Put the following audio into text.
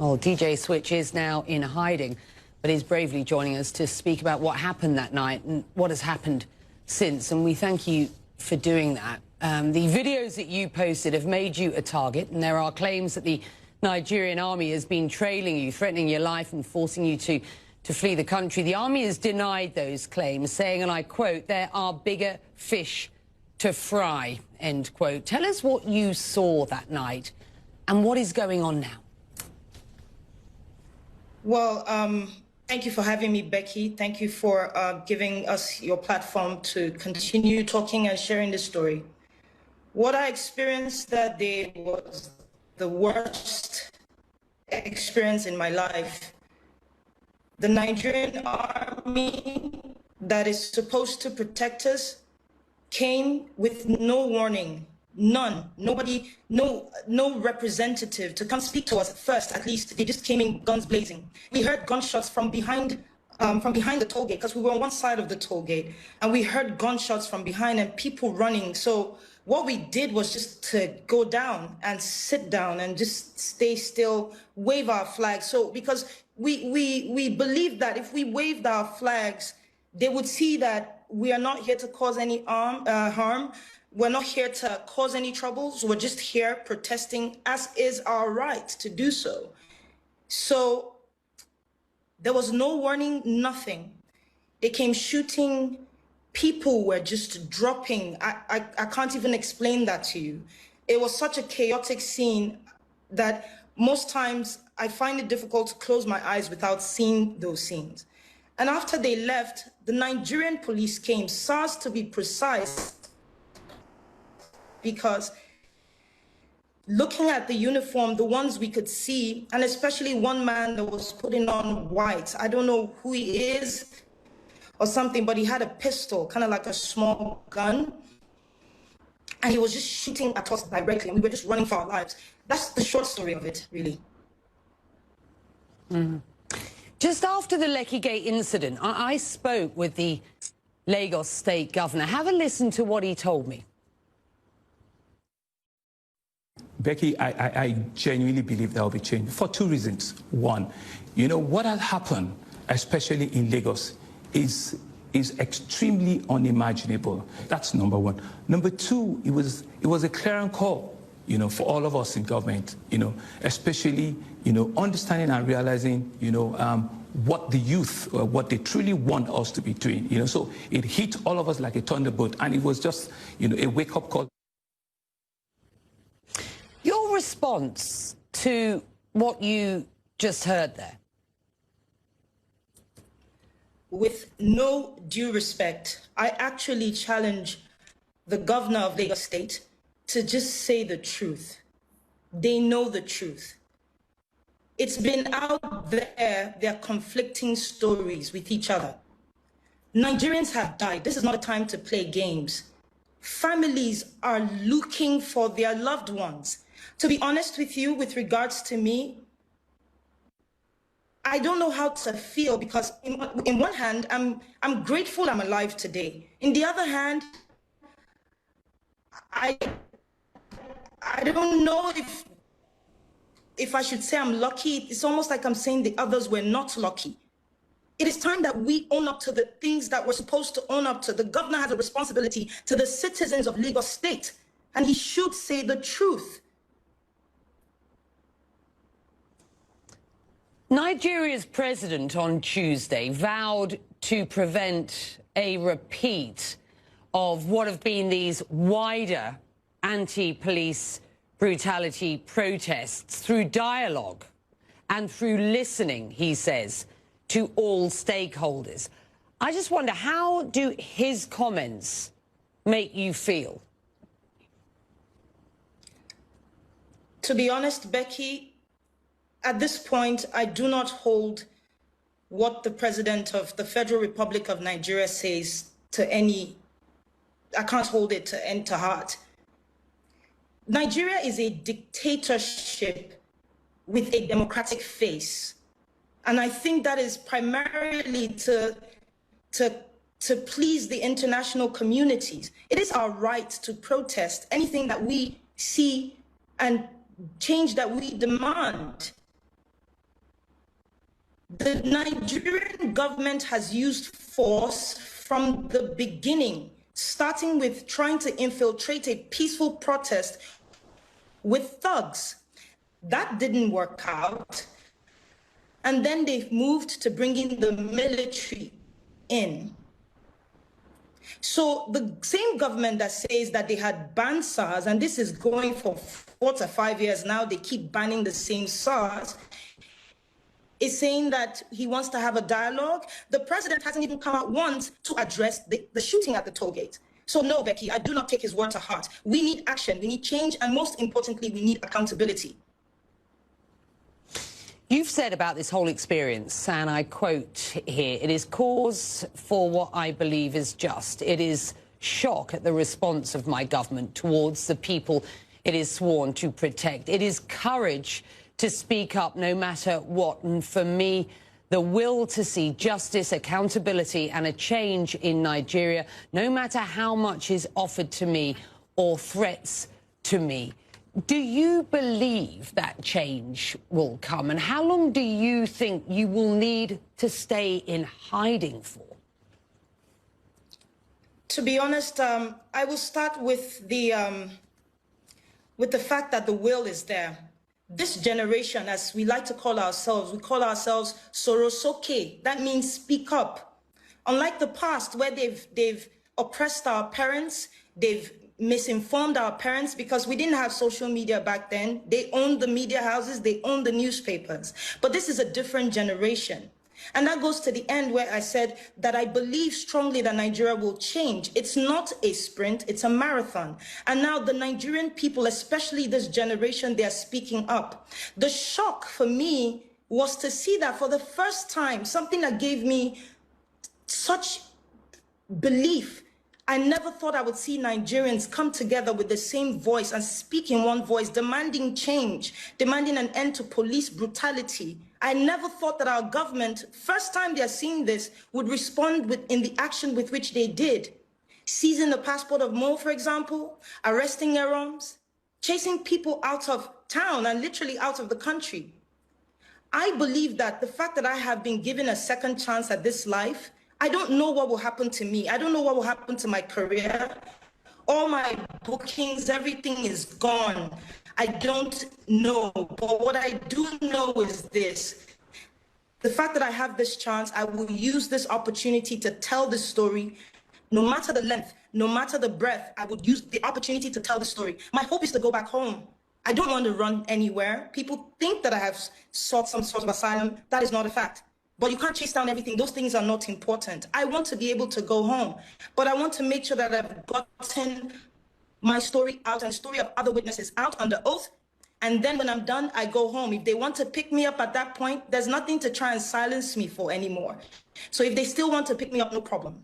Well, DJ Switch is now in hiding, but is bravely joining us to speak about what happened that night and what has happened since. And we thank you for doing that. The videos that you posted have made you a target, and there are claims that the Nigerian Army has been trailing you, threatening your life and forcing you to flee the country. The Army has denied those claims, saying, and I quote, "There are bigger fish to fry," end quote. Tell us what you saw that night and what is going on now. Well, thank you for having me, Becky. Thank you for giving us your platform to continue talking and sharing the story. What I experienced that day was the worst experience in my life. The Nigerian Army that is supposed to protect us came with no warning. None, nobody, no representative to come speak to us first. At least they just came in guns blazing. We heard gunshots from behind the toll gate, because we were on one side of the toll gate, and we heard gunshots from behind and people running. So what we did was just to go down and sit down and just stay still, wave our flags. So because we believed that if we waved our flags, they would see that we are not here to cause any harm. We're not here to cause any troubles. We're just here protesting, as is our right to do so. So there was no warning, nothing. They came shooting. People were just dropping. I can't even explain that to you. It was such a chaotic scene that most times I find it difficult to close my eyes without seeing those scenes. And after they left, the Nigerian police came, SARS to be precise, because looking at the uniform, the ones we could see, and especially one man that was putting on white, I don't know who he is or something, but he had a pistol, kind of like a small gun, and he was just shooting at us directly, and we were just running for our lives. That's the short story of it, really. Just after the Leki Gate incident, I spoke with the Lagos state governor. Have a listen to what he told me. Becky, I genuinely believe there will be change for two reasons. One, you know, what has happened, especially in Lagos, is extremely unimaginable. That's number one. Number two, it was a clarion call, you know, for all of us in government, you know, especially, you know, understanding and realizing, you know, what the youth, what they truly want us to be doing, you know. So it hit all of us like a thunderbolt, and it was just, you know, a wake-up call. Your response to what you just heard there? With no due respect, I actually challenge the governor of Lagos State to just say the truth. They know the truth. It's been out there, they're conflicting stories with each other. Nigerians have died. This is not a time to play games. Families are looking for their loved ones. To be honest with you, with regards to me, I don't know how to feel, because in one hand, I'm grateful I'm alive today. In the other hand, I don't know if I should say I'm lucky. It's almost like I'm saying the others were not lucky. It is time that we own up to the things that we're supposed to own up to. The governor has a responsibility to the citizens of Lagos State, and he should say the truth. Nigeria's president on Tuesday vowed to prevent a repeat of what have been these wider anti-police brutality protests through dialogue and through listening, he says, to all stakeholders. I just wonder, how do his comments make you feel? To be honest, Becky, at this point, I do not hold what the president of the Federal Republic of Nigeria says to any, I can't hold it to heart. Nigeria is a dictatorship with a democratic face. And I think that is primarily to please the international communities. It is our right to protest anything that we see and change that we demand. The Nigerian government has used force from the beginning, starting with trying to infiltrate a peaceful protest with thugs. That didn't work out. And then they've moved to bringing the military in. So the same government that says that they had banned SARS, and this is going for 4 to 5 years now, they keep banning the same SARS, is saying that he wants to have a dialogue. The president hasn't even come out once to address the shooting at the toll gate. So no, Becky, I do not take his word to heart. We need action, we need change, and most importantly, we need accountability. You've said about this whole experience, and I quote here, "It is cause for what I believe is just. It is shock at the response of my government towards the people it is sworn to protect. It is courage to speak up no matter what. And for me, the will to see justice, accountability and a change in Nigeria, no matter how much is offered to me or threats to me." Do you believe that change will come? And how long do you think you will need to stay in hiding for? To be honest, I will start with the fact that the will is there. This generation, as we like to call ourselves, we call ourselves Sorosoke. That means speak up. Unlike the past, where they've oppressed our parents, they've misinformed our parents because we didn't have social media back then. They owned the media houses, they owned the newspapers. But this is a different generation. And that goes to the end where I said that I believe strongly that Nigeria will change. It's not a sprint, it's a marathon. And now the Nigerian people, especially this generation, they are speaking up. The shock for me was to see that for the first time, something that gave me such belief. I never thought I would see Nigerians come together with the same voice and speak in one voice, demanding change, demanding an end to police brutality. I never thought that our government, first time they're seeing this, would respond in the action with which they did. Seizing the passport of Mo, for example, arresting Eroms, chasing people out of town and literally out of the country. I believe that the fact that I have been given a second chance at this life, I don't know what will happen to me. I don't know what will happen to my career. All my bookings, everything is gone. I don't know. But what I do know is this. The fact that I have this chance, I will use this opportunity to tell the story. No matter the length, no matter the breadth, I would use the opportunity to tell the story. My hope is to go back home. I don't want to run anywhere. People think that I have sought some sort of asylum. That is not a fact. But you can't chase down everything. Those things are not important. I want to be able to go home, but I want to make sure that I've gotten my story out and the story of other witnesses out under oath. And then when I'm done, I go home. If they want to pick me up at that point, there's nothing to try and silence me for anymore. So if they still want to pick me up, no problem.